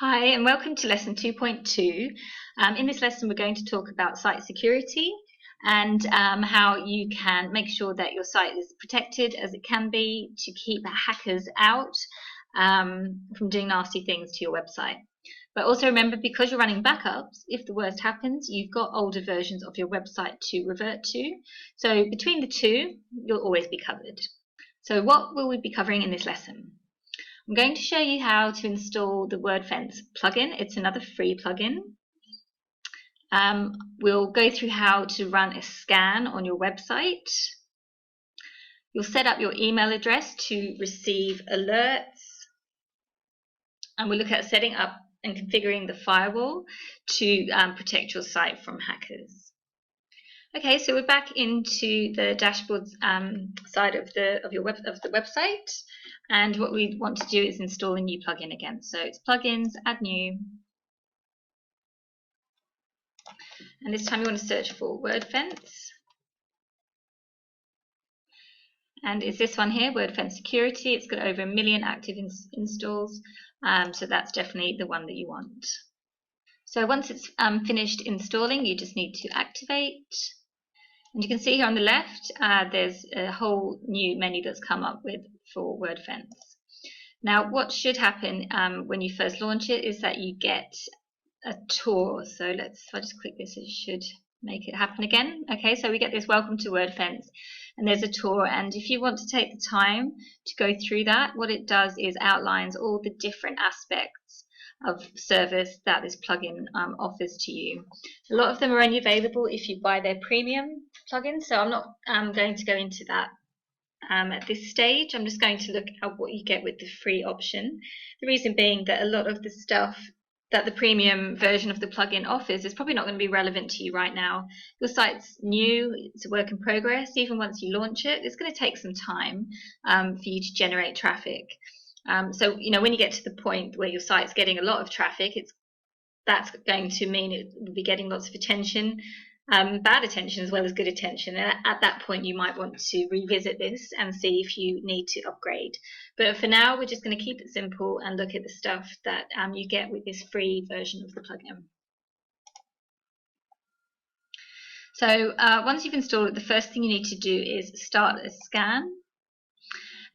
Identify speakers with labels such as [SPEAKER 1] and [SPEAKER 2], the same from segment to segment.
[SPEAKER 1] Hi, and welcome to lesson 2.2. In this lesson, we're going to talk about site security and how you can make sure that your site is protected as it can be to keep hackers out from doing nasty things to your website. But also remember, because you're running backups, if the worst happens, you've got older versions of your website to revert to. So between the two, you'll always be covered. So what will we be covering in this lesson? I'm going to show you how to install the Wordfence plugin. It's another free plugin. We'll go through how to run a scan on your website. You'll set up your email address to receive alerts. And we'll look at setting up and configuring the firewall to protect your site from hackers. Okay, so we're back into the dashboard side of the website, and what we want to do is install a new plugin again. So it's plugins, add new, and this time you want to search for Wordfence, and it's this one here, Wordfence Security. It's got over 1 million active installs, so that's definitely the one that you want. So once it's finished installing, you just need to activate. And you can see here on the left, there's a whole new menu that's come up with for Wordfence. Now, what should happen when you first launch it is that you get a tour. So if I just click this, it should make it happen again. Okay, so we get this welcome to Wordfence, and there's a tour. And if you want to take the time to go through that, what it does is outlines all the different aspects of service that this plugin offers to you. A lot of them are only available if you buy their premium plugin, so I'm not going to go into that at this stage. I'm just going to look at what you get with the free option. The reason being that a lot of the stuff that the premium version of the plugin offers is probably not going to be relevant to you right now. Your site's new, it's a work in progress. Even once you launch it, it's going to take some time for you to generate traffic. So, when you get to the point where your site's getting a lot of traffic, that's going to mean it will be getting lots of attention, bad attention as well as good attention. And at that point, you might want to revisit this and see if you need to upgrade. But for now, we're just going to keep it simple and look at the stuff that you get with this free version of the plugin. So once you've installed it, the first thing you need to do is start a scan.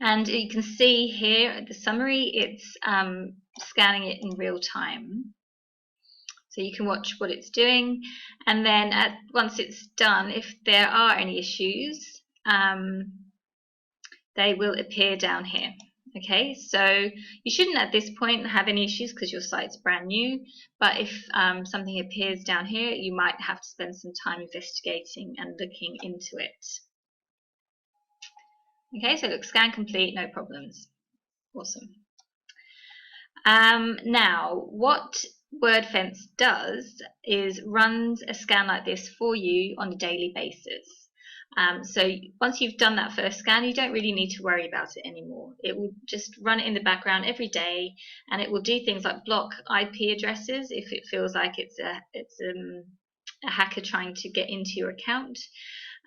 [SPEAKER 1] And you can see here at the summary, it's scanning it in real time. So you can watch what it's doing, and then once it's done, if there are any issues, they will appear down here. Okay, so you shouldn't at this point have any issues because your site's brand new, but if something appears down here, you might have to spend some time investigating and looking into it. Okay, so look, scan complete, no problems. Awesome. Now, what Wordfence does is runs a scan like this for you on a daily basis. So once you've done that first scan, you don't really need to worry about it anymore. It will just run it in the background every day, and it will do things like block IP addresses if it feels like it's a hacker trying to get into your account.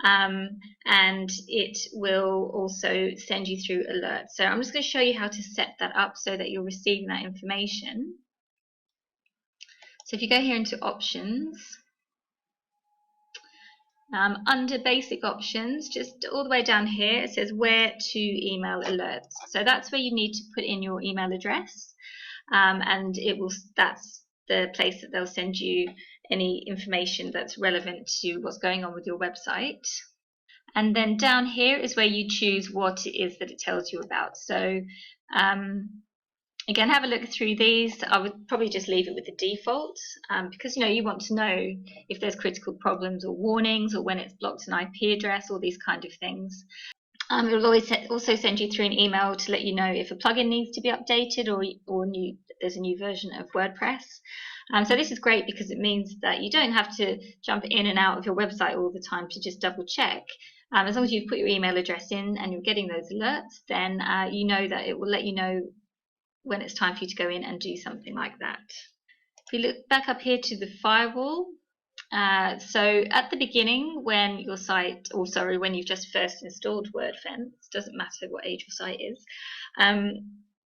[SPEAKER 1] And it will also send you through alerts. So I'm just going to show you how to set that up so that you're receiving that information. So if you go here into options, under basic options, just all the way down here, it says where to email alerts. So that's where you need to put in your email address, and that's the place that they'll send you any information that's relevant to what's going on with your website. And then down here is where you choose what it is that it tells you about. So again, have a look through these. I would probably just leave it with the default because you want to know if there's critical problems or warnings, or when it's blocked an IP address, all these kind of things. It will always also send you through an email to let you know if a plugin needs to be updated or there's a new version of WordPress. So this is great because it means that you don't have to jump in and out of your website all the time to just double check. As long as you've put your email address in and you're getting those alerts, then you know that it will let you know when it's time for you to go in and do something like that. If you look back up here to the firewall, so at the beginning when your site, when you've just first installed Wordfence, doesn't matter what age your site is,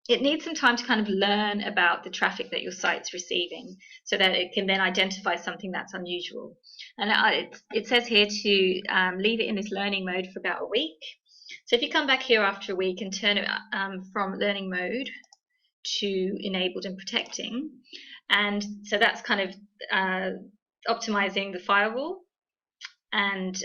[SPEAKER 1] it needs some time to kind of learn about the traffic that your site's receiving so that it can then identify something that's unusual. And it says here to leave it in this learning mode for about a week. So if you come back here after a week and turn it from learning mode to enabled and protecting, and so that's kind of optimizing the firewall, and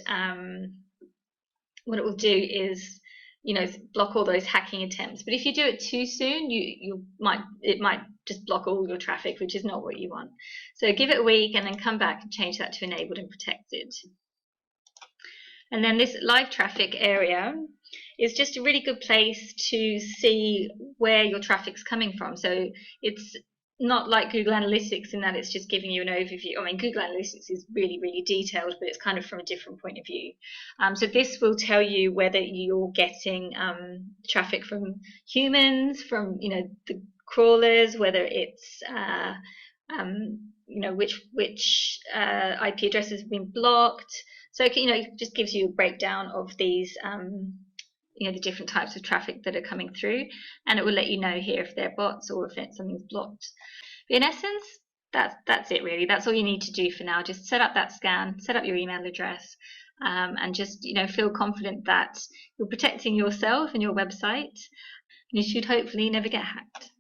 [SPEAKER 1] what it will do is, you know, block all those hacking attempts. But if you do it too soon, it might just block all your traffic, which is not what you want. So give it a week and then come back and change that to enabled and protected. And then this live traffic area is just a really good place to see where your traffic's coming from. So it's not like Google Analytics in that it's just giving you an overview. I mean, Google Analytics is really, really detailed, but it's kind of from a different point of view. So this will tell you whether you're getting traffic from humans, from, you know, the crawlers, whether it's you know, which IP addresses have been blocked. So, you know, it just gives you a breakdown of these you know, the different types of traffic that are coming through, and it will let you know here if they're bots or if something's blocked. But in essence, that's it really. That's all you need to do for now. Just set up that scan, set up your email address, and just, you know, feel confident that you're protecting yourself and your website. You should hopefully never get hacked.